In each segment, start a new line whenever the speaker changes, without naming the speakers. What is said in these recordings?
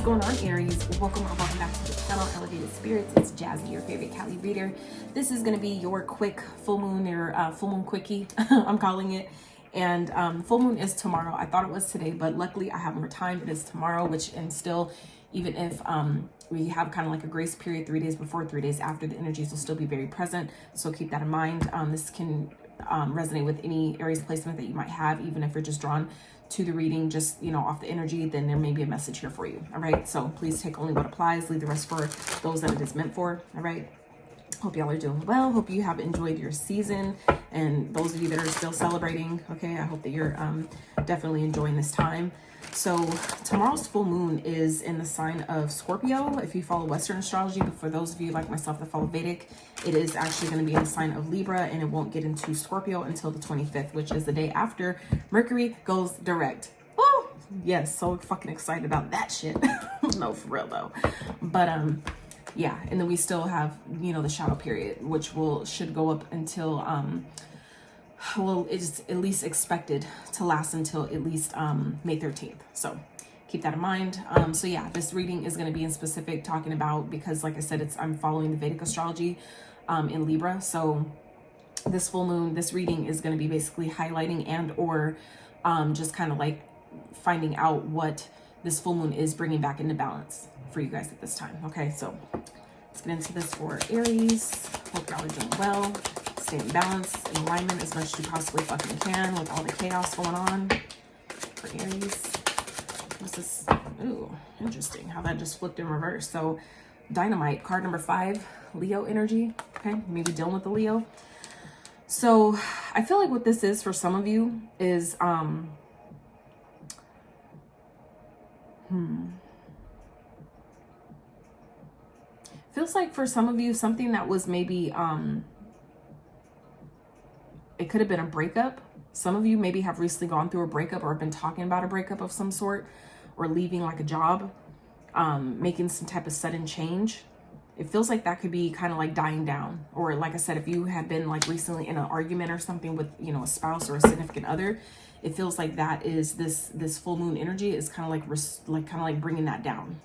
going on, Aries? Welcome or welcome back to the channel, Elevated Spirits. It's Jazi, your favorite Cali reader. This is going to be your quick full moon, or full moon quickie, I'm calling it. And full moon is tomorrow. I thought it was today, but luckily I have more time. It is tomorrow, which, and still, even if we have kind of like a grace period, 3 days before, 3 days after, the energies will still be very present. So keep that in mind. This can resonate with any Aries placement that you might have, even if you're just drawn to the reading, just, you know, off the energy, then there may be a message here for you. All right. So please take only what applies, leave the rest for those that it is meant for. All right. Hope y'all are doing well. Hope you have enjoyed your season. And those of you that are still celebrating, okay, I hope that you're definitely enjoying this time. So tomorrow's full moon is in the sign of Scorpio. If you follow Western astrology, but for those of you like myself that follow Vedic, it is actually going to be in the sign of Libra, and it won't get into Scorpio until the 25th, which is the day after Mercury goes direct. Oh, yes, so fucking excited about that shit. No, for real though. But yeah, and then we still have, you know, the shadow period, which should go up until well, it's at least expected to last until at least May 13th. So keep that in mind. So yeah, this reading is going to be in specific talking about, because like I said, I'm following the Vedic astrology in Libra. So this full moon, this reading is going to be basically highlighting and or just kind of like finding out what this full moon is bringing back into balance for you guys at this time. Okay, so let's get into this for Aries. Hope y'all are doing well. Stay in balance, in alignment as much as you possibly fucking can with all the chaos going on for Aries. What's this? Ooh, interesting how that just flipped in reverse. So Dynamite, card number 5, Leo energy. Okay, maybe dealing with the Leo. So I feel like what this is for some of you is feels like for some of you something that was maybe it could have been a breakup. Some of you maybe have recently gone through a breakup or have been talking about a breakup of some sort, or leaving like a job, making some type of sudden change. It feels like that could be kind of like dying down. Or like I said, if you have been like recently in an argument or something with, you know, a spouse or a significant other, it feels like that is this full moon energy is kind of like bringing that down.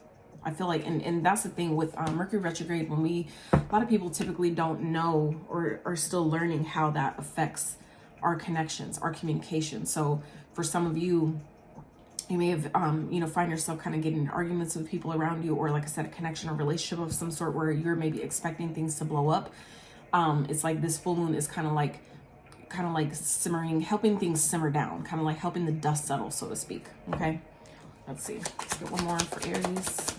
I feel like, and that's the thing with Mercury retrograde, when a lot of people typically don't know or are still learning how that affects our connections, our communication. So for some of you, you may have, you know, find yourself kind of getting in arguments with people around you, or like I said, a connection or relationship of some sort where you're maybe expecting things to blow up. It's like this full moon is kind of like simmering, helping things simmer down, kind of like helping the dust settle, so to speak. Okay, let's see. Let's get one more for Aries.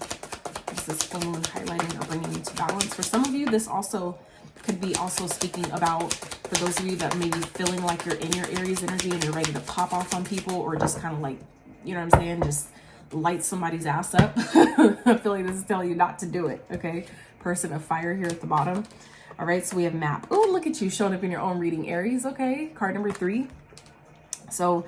This full moon highlighting or bringing you to balance. For some of you, this also could be also speaking about, for those of you that may be feeling like you're in your Aries energy and you're ready to pop off on people, or just kind of like, you know what I'm saying, just light somebody's ass up. I feel like this is telling you not to do it. Okay, person of fire here at the bottom. All right, so we have map. Oh, look at you showing up in your own reading, Aries. Okay, card number 3. So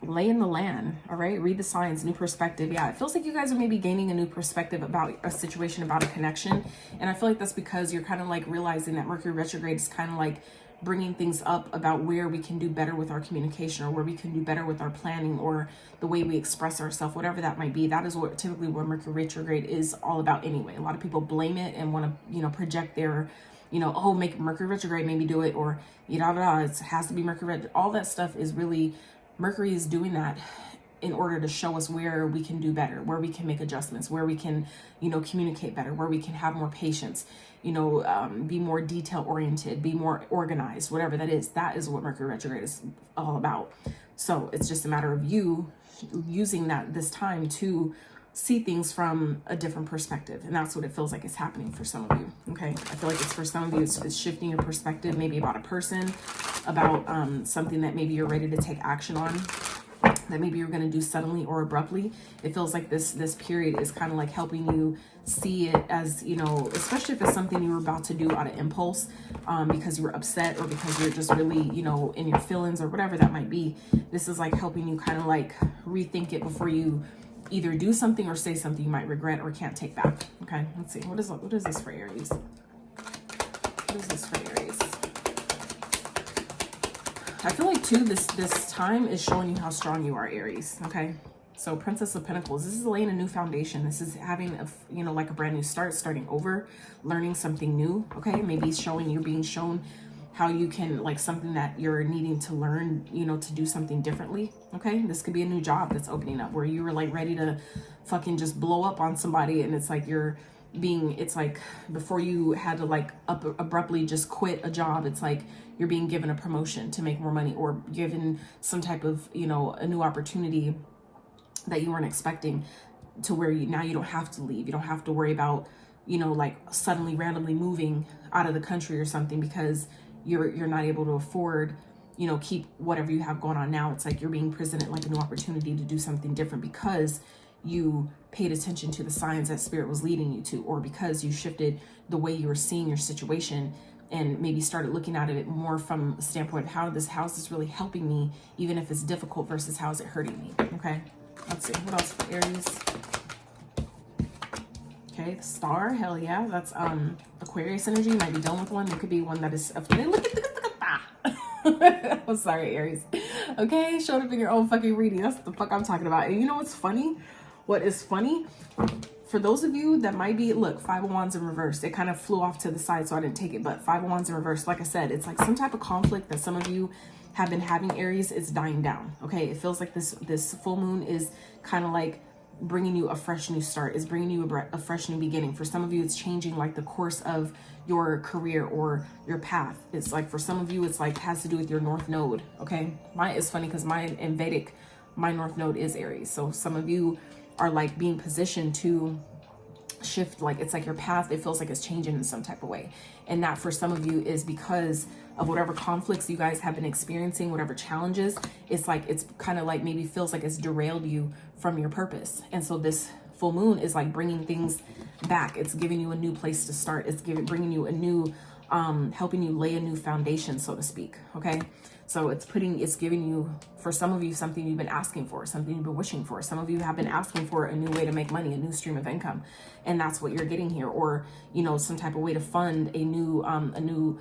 lay in the land. All right, read the signs, new perspective. Yeah, it feels like you guys are maybe gaining a new perspective about a situation, about a connection. And I feel like that's because you're kind of like realizing that Mercury retrograde is kind of like bringing things up about where we can do better with our communication, or where we can do better with our planning, or the way we express ourselves, whatever that might be. That is what typically what Mercury retrograde is all about anyway. A lot of people blame it and want to, you know, project their, you know, oh, make Mercury retrograde, maybe do it, or you know, it has to be Mercury retrograde. All that stuff is really, Mercury is doing that in order to show us where we can do better, where we can make adjustments, where we can, you know, communicate better, where we can have more patience, you know, be more detail oriented, be more organized, whatever that is. That is what Mercury retrograde is all about. So it's just a matter of you using this time to see things from a different perspective. And that's what it feels like is happening for some of you. Okay, I feel like it's for some of you, it's shifting your perspective, maybe about a person, about something that maybe you're ready to take action on, that maybe you're going to do suddenly or abruptly. It feels like this period is kind of like helping you see it as, you know, especially if it's something you were about to do out of impulse, because you were upset, or because you're just really, you know, in your feelings, or whatever that might be. This is like helping you kind of like rethink it before you either do something or say something you might regret or can't take back. Okay, let's see. What is this for Aries? What is this for Aries? I feel like too, this time is showing you how strong you are, Aries. Okay, So Princess of Pentacles, this is laying a new foundation. This is having a, you know, like a brand new start, starting over, learning something new. Okay, maybe you're being shown how you can, like, something that you're needing to learn, you know, to do something differently. Okay, this could be a new job that's opening up where you were like ready to fucking just blow up on somebody, and it's like it's like before you had to like abruptly just quit a job, it's like you're being given a promotion to make more money, or given some type of, you know, a new opportunity that you weren't expecting, to where now you don't have to leave. You don't have to worry about, you know, like suddenly randomly moving out of the country or something because you're not able to afford, you know, keep whatever you have going on now. It's like you're being presented like a new opportunity to do something different because you paid attention to the signs that spirit was leading you to, or because you shifted the way you were seeing your situation and maybe started looking at it more from a standpoint of how this house is really helping me, even if it's difficult, versus how is it hurting me. Okay, let's see what else for Aries. Okay, the Star, hell yeah, that's Aquarius energy. You might be done with one. It could be one that is, look at that. I'm sorry, Aries. Okay, showed up in your own fucking reading. That's the fuck I'm talking about. And you know what's funny? What is funny? For those of you that might be, look, Five of Wands in reverse. It kind of flew off to the side, so I didn't take it. But Five of Wands in reverse, like I said, it's like some type of conflict that some of you have been having, Aries. It's dying down. Okay, it feels like this full moon is kind of like bringing you a fresh new start, is bringing you a fresh new beginning. For some of you, it's changing like the course of your career or your path. It's like for some of you, it's like has to do with your North Node. Okay, mine is funny because mine in Vedic, my North Node is Aries. So some of you are like being positioned to shift, like it's like your path, it feels like it's changing in some type of way. And that for some of you is because of whatever conflicts you guys have been experiencing, whatever challenges. It's like it's kind of like maybe feels like it's derailed you from your purpose. And so this full moon is like bringing things back. It's giving you a new place to start. It's bringing you a new helping you lay a new foundation, so to speak. Okay, so it's giving you, for some of you, something you've been asking for, something you've been wishing for. Some of you have been asking for a new way to make money, a new stream of income, and that's what you're getting here. Or, you know, some type of way to fund a new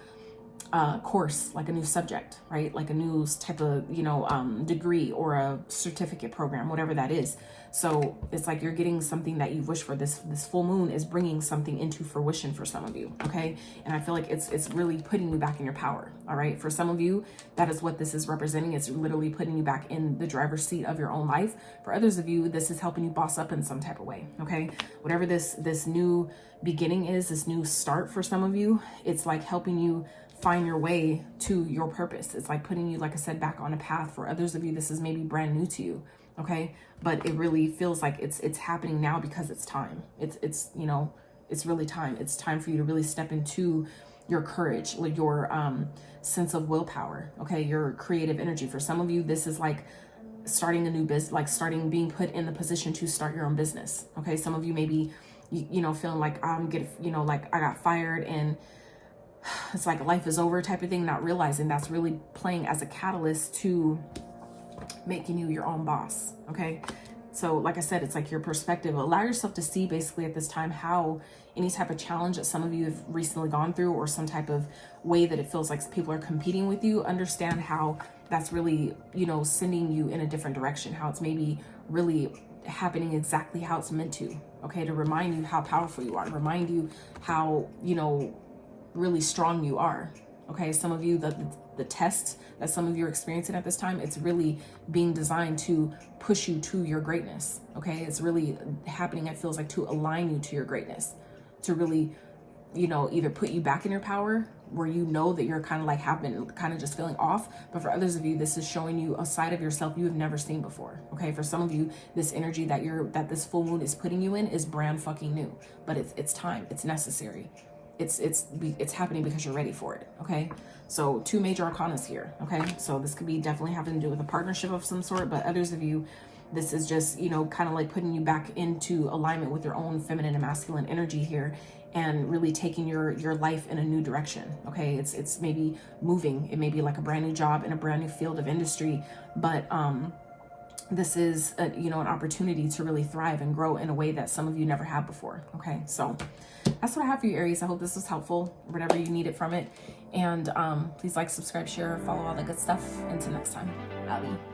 course, like a new subject, right? Like a new type of, you know, degree or a certificate program, whatever that is. So it's like you're getting something that you've wished for. This full moon is bringing something into fruition for some of you. Okay, and I feel like it's really putting you back in your power. All right, for some of you, that is what this is representing. It's literally putting you back in the driver's seat of your own life. For others of you, this is helping you boss up in some type of way. Okay, whatever this new beginning is, this new start for some of you, it's like helping you find your way to your purpose. It's like putting you, like I said, back on a path. For others of you, this is maybe brand new to you. Okay, but it really feels like it's happening now because it's time. It's you know, it's really time. It's time for you to really step into your courage, like your sense of willpower. Okay, your creative energy. For some of you, this is like starting a new business, like being put in the position to start your own business. Okay, some of you maybe you know, feeling like like I got fired and it's like life is over type of thing, not realizing that's really playing as a catalyst to making you your own boss. Okay, so like I said, it's like your perspective. Allow yourself to see basically at this time how any type of challenge that some of you have recently gone through, or some type of way that it feels like people are competing with you, understand how that's really, you know, sending you in a different direction, how it's maybe really happening exactly how it's meant to. Okay, to remind you how powerful you are, remind you how, you know, really strong you are. Okay, some of you, the tests that some of you are experiencing at this time, it's really being designed to push you to your greatness. Okay, it's really happening, it feels like, to align you to your greatness, to really, you know, either put you back in your power where you know that you're kind of like have been kind of just feeling off. But for others of you, this is showing you a side of yourself you have never seen before. Okay, for some of you, this energy that this full moon is putting you in is brand fucking new, but it's time, it's necessary. It's happening because you're ready for it. Okay, so two major arcanas here. Okay, so this could be definitely having to do with a partnership of some sort, but others of you, this is just, you know, kind of like putting you back into alignment with your own feminine and masculine energy here, and really taking your life in a new direction. Okay, it's maybe moving, it may be like a brand new job in a brand new field of industry, but this is you know, an opportunity to really thrive and grow in a way that some of you never have before. Okay, so that's what I have for you, Aries. I hope this was helpful, whatever you needed from it. And please like, subscribe, share, follow, all the good stuff. Until next time, Abby.